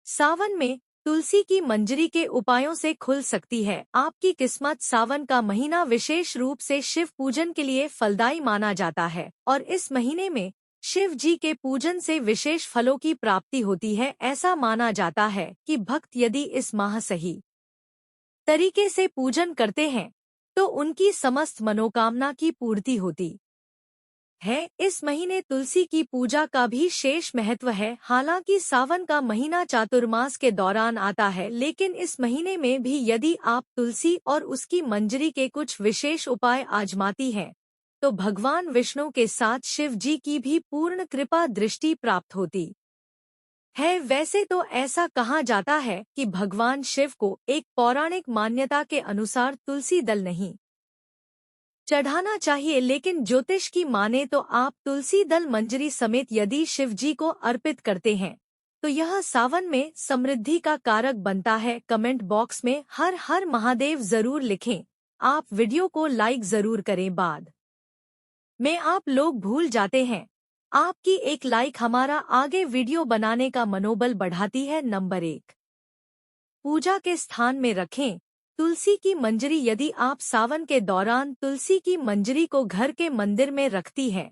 सावन में तुलसी की मंजरी के उपायों से खुल सकती है आपकी किस्मत। सावन का महीना विशेष रूप से शिव पूजन के लिए फलदायी माना जाता है और इस महीने में शिव जी के पूजन से विशेष फलों की प्राप्ति होती है। ऐसा माना जाता है कि भक्त यदि इस माह सही तरीके से पूजन करते हैं तो उनकी समस्त मनोकामना की पूर्ति होती है। इस महीने तुलसी की पूजा का भी शेष महत्व है। हालांकि सावन का महीना चातुर्मास के दौरान आता है, लेकिन इस महीने में भी यदि आप तुलसी और उसकी मंजरी के कुछ विशेष उपाय आजमाती हैं तो भगवान विष्णु के साथ शिव जी की भी पूर्ण कृपा दृष्टि प्राप्त होती है। वैसे तो ऐसा कहा जाता है कि भगवान शिव को एक पौराणिक मान्यता के अनुसार तुलसी दल नहीं चढ़ाना चाहिए, लेकिन ज्योतिष की माने तो आप तुलसी दल मंजरी समेत यदि शिव जी को अर्पित करते हैं तो यह सावन में समृद्धि का कारक बनता है। कमेंट बॉक्स में हर हर महादेव जरूर लिखें। आप वीडियो को लाइक जरूर करें। बाद में आप लोग भूल जाते हैं। आपकी एक लाइक हमारा आगे वीडियो बनाने का मनोबल बढ़ाती है। नंबर 1, पूजा के स्थान में रखें तुलसी की मंजरी। यदि आप सावन के दौरान तुलसी की मंजरी को घर के मंदिर में रखती हैं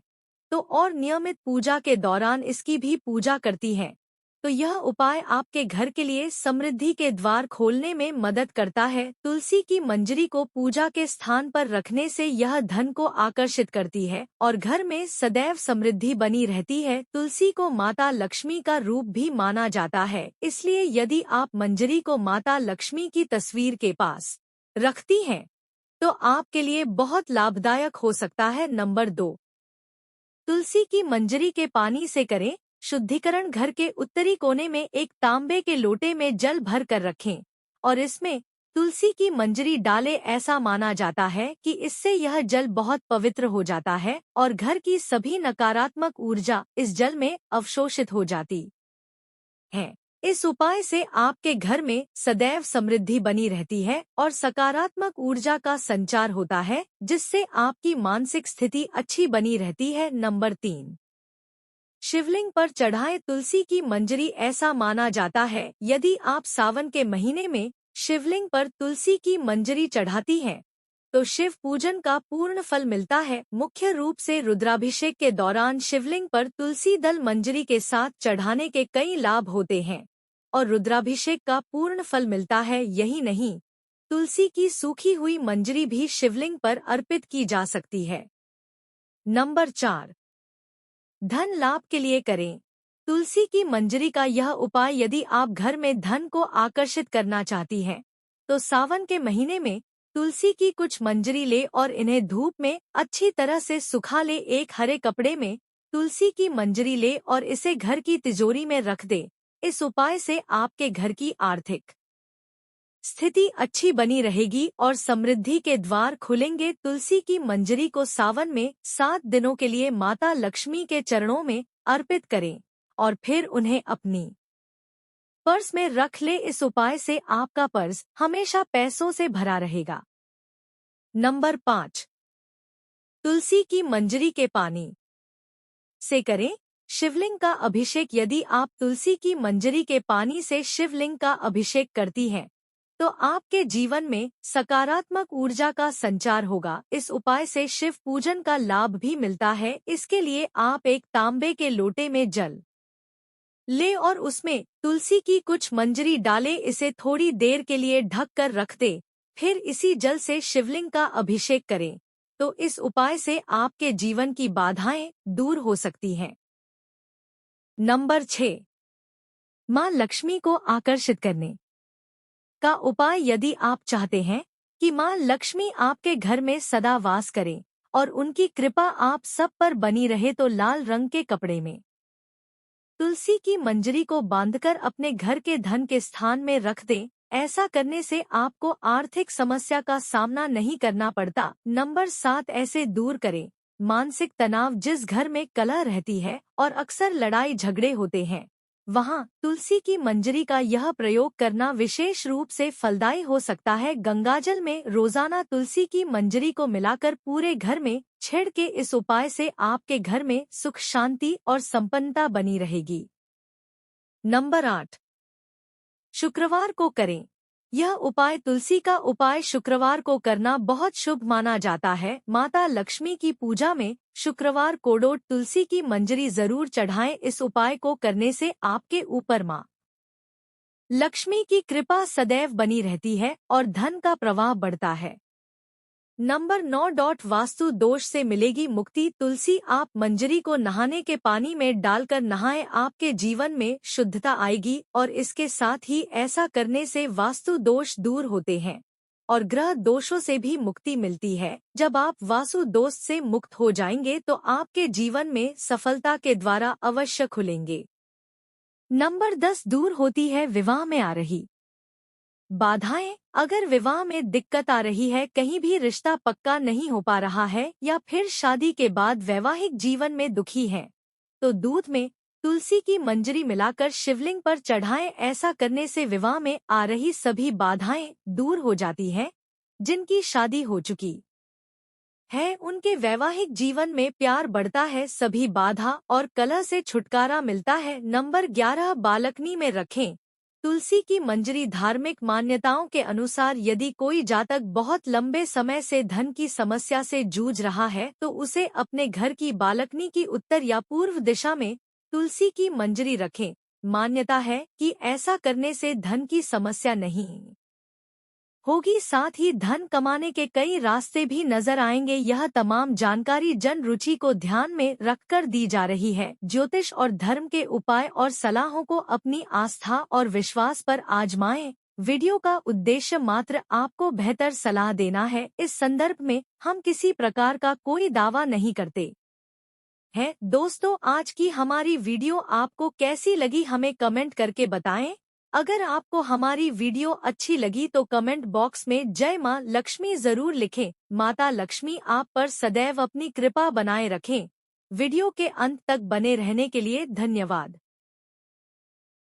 तो और नियमित पूजा के दौरान इसकी भी पूजा करती हैं तो यह उपाय आपके घर के लिए समृद्धि के द्वार खोलने में मदद करता है। तुलसी की मंजरी को पूजा के स्थान पर रखने से यह धन को आकर्षित करती है और घर में सदैव समृद्धि बनी रहती है। तुलसी को माता लक्ष्मी का रूप भी माना जाता है, इसलिए यदि आप मंजरी को माता लक्ष्मी की तस्वीर के पास रखती हैं तो आपके लिए बहुत लाभदायक हो सकता है। नंबर 2, तुलसी की मंजरी के पानी से करें शुद्धिकरण। घर के उत्तरी कोने में एक तांबे के लोटे में जल भर कर रखें और इसमें तुलसी की मंजरी डालें। ऐसा माना जाता है कि इससे यह जल बहुत पवित्र हो जाता है और घर की सभी नकारात्मक ऊर्जा इस जल में अवशोषित हो जाती है। इस उपाय से आपके घर में सदैव समृद्धि बनी रहती है और सकारात्मक ऊर्जा का संचार होता है, जिससे आपकी मानसिक स्थिति अच्छी बनी रहती है। नंबर 3, शिवलिंग पर चढ़ाएं तुलसी की मंजरी। ऐसा माना जाता है यदि आप सावन के महीने में शिवलिंग पर तुलसी की मंजरी चढ़ाती हैं तो शिव पूजन का पूर्ण फल मिलता है। मुख्य रूप से रुद्राभिषेक के दौरान शिवलिंग पर तुलसी दल मंजरी के साथ चढ़ाने के कई लाभ होते हैं और रुद्राभिषेक का पूर्ण फल मिलता है। यही नहीं, तुलसी की सूखी हुई मंजरी भी शिवलिंग पर अर्पित की जा सकती है। नंबर 4, धन लाभ के लिए करें तुलसी की मंजरी का यह उपाय। यदि आप घर में धन को आकर्षित करना चाहती हैं तो सावन के महीने में तुलसी की कुछ मंजरी ले और इन्हें धूप में अच्छी तरह से सुखा ले। एक हरे कपड़े में तुलसी की मंजरी ले और इसे घर की तिजोरी में रख दे। इस उपाय से आपके घर की आर्थिक स्थिति अच्छी बनी रहेगी और समृद्धि के द्वार खुलेंगे। तुलसी की मंजरी को सावन में 7 दिनों के लिए माता लक्ष्मी के चरणों में अर्पित करें और फिर उन्हें अपनी पर्स में रख ले। इस उपाय से आपका पर्स हमेशा पैसों से भरा रहेगा। नंबर 5, तुलसी की मंजरी के पानी से करें शिवलिंग का अभिषेक। यदि आप तुलसी की मंजरी के पानी से शिवलिंग का अभिषेक करती हैं तो आपके जीवन में सकारात्मक ऊर्जा का संचार होगा। इस उपाय से शिव पूजन का लाभ भी मिलता है। इसके लिए आप एक तांबे के लोटे में जल ले और उसमें तुलसी की कुछ मंजरी डालें। इसे थोड़ी देर के लिए ढक कर रख दें, फिर इसी जल से शिवलिंग का अभिषेक करें तो इस उपाय से आपके जीवन की बाधाएं दूर हो सकती हैं। नंबर 6, मां लक्ष्मी को आकर्षित करने का उपाय। यदि आप चाहते हैं कि मां लक्ष्मी आपके घर में सदा वास करें और उनकी कृपा आप सब पर बनी रहे तो लाल रंग के कपड़े में तुलसी की मंजरी को बांधकर अपने घर के धन के स्थान में रख दें। ऐसा करने से आपको आर्थिक समस्या का सामना नहीं करना पड़ता। नंबर 7, ऐसे दूर करें मानसिक तनाव। जिस घर में कलह रहती है और अक्सर लड़ाई झगड़े होते हैं वहां तुलसी की मंजरी का यह प्रयोग करना विशेष रूप से फलदायी हो सकता है। गंगाजल में रोजाना तुलसी की मंजरी को मिलाकर पूरे घर में छेड़ के इस उपाय से आपके घर में सुख शांति और संपन्नता बनी रहेगी। नंबर 8, शुक्रवार को करें। यह उपाय तुलसी का उपाय शुक्रवार को करना बहुत शुभ माना जाता है। माता लक्ष्मी की पूजा में शुक्रवार को तुलसी की मंजरी जरूर चढ़ाएं। इस उपाय को करने से आपके ऊपर माँ लक्ष्मी की कृपा सदैव बनी रहती है और धन का प्रवाह बढ़ता है। नंबर 9 वास्तु दोष से मिलेगी मुक्ति। तुलसी आप मंजरी को नहाने के पानी में डालकर नहाएं। आपके जीवन में शुद्धता आएगी और इसके साथ ही ऐसा करने से वास्तु दोष दूर होते हैं और ग्रह दोषों से भी मुक्ति मिलती है। जब आप वास्तु दोष से मुक्त हो जाएंगे तो आपके जीवन में सफलता के द्वारा अवश्य खुलेंगे। नंबर 10 दूर होती है विवाह में आ रही बाधाएं। अगर विवाह में दिक्कत आ रही है, कहीं भी रिश्ता पक्का नहीं हो पा रहा है या फिर शादी के बाद वैवाहिक जीवन में दुखी हैं, तो दूध में तुलसी की मंजरी मिलाकर शिवलिंग पर चढ़ाएं। ऐसा करने से विवाह में आ रही सभी बाधाएं दूर हो जाती हैं। जिनकी शादी हो चुकी है उनके वैवाहिक जीवन में प्यार बढ़ता है, सभी बाधा और कलह से छुटकारा मिलता है। नंबर 11 बालकनी में रखें तुलसी की मंजरी। धार्मिक मान्यताओं के अनुसार यदि कोई जातक बहुत लंबे समय से धन की समस्या से जूझ रहा है तो उसे अपने घर की बालकनी की उत्तर या पूर्व दिशा में तुलसी की मंजरी रखें। मान्यता है कि ऐसा करने से धन की समस्या नहीं होगी, साथ ही धन कमाने के कई रास्ते भी नजर आएंगे। यह तमाम जानकारी जन रुचि को ध्यान में रखकर दी जा रही है। ज्योतिष और धर्म के उपाय और सलाहों को अपनी आस्था और विश्वास पर आजमाएं। वीडियो का उद्देश्य मात्र आपको बेहतर सलाह देना है। इस संदर्भ में हम किसी प्रकार का कोई दावा नहीं करते हैं। दोस्तों, आज की हमारी वीडियो आपको कैसी लगी हमें कमेंट करके बताएं। अगर आपको हमारी वीडियो अच्छी लगी तो कमेंट बॉक्स में जय मां लक्ष्मी जरूर लिखें। माता लक्ष्मी आप पर सदैव अपनी कृपा बनाए रखें। वीडियो के अंत तक बने रहने के लिए धन्यवाद।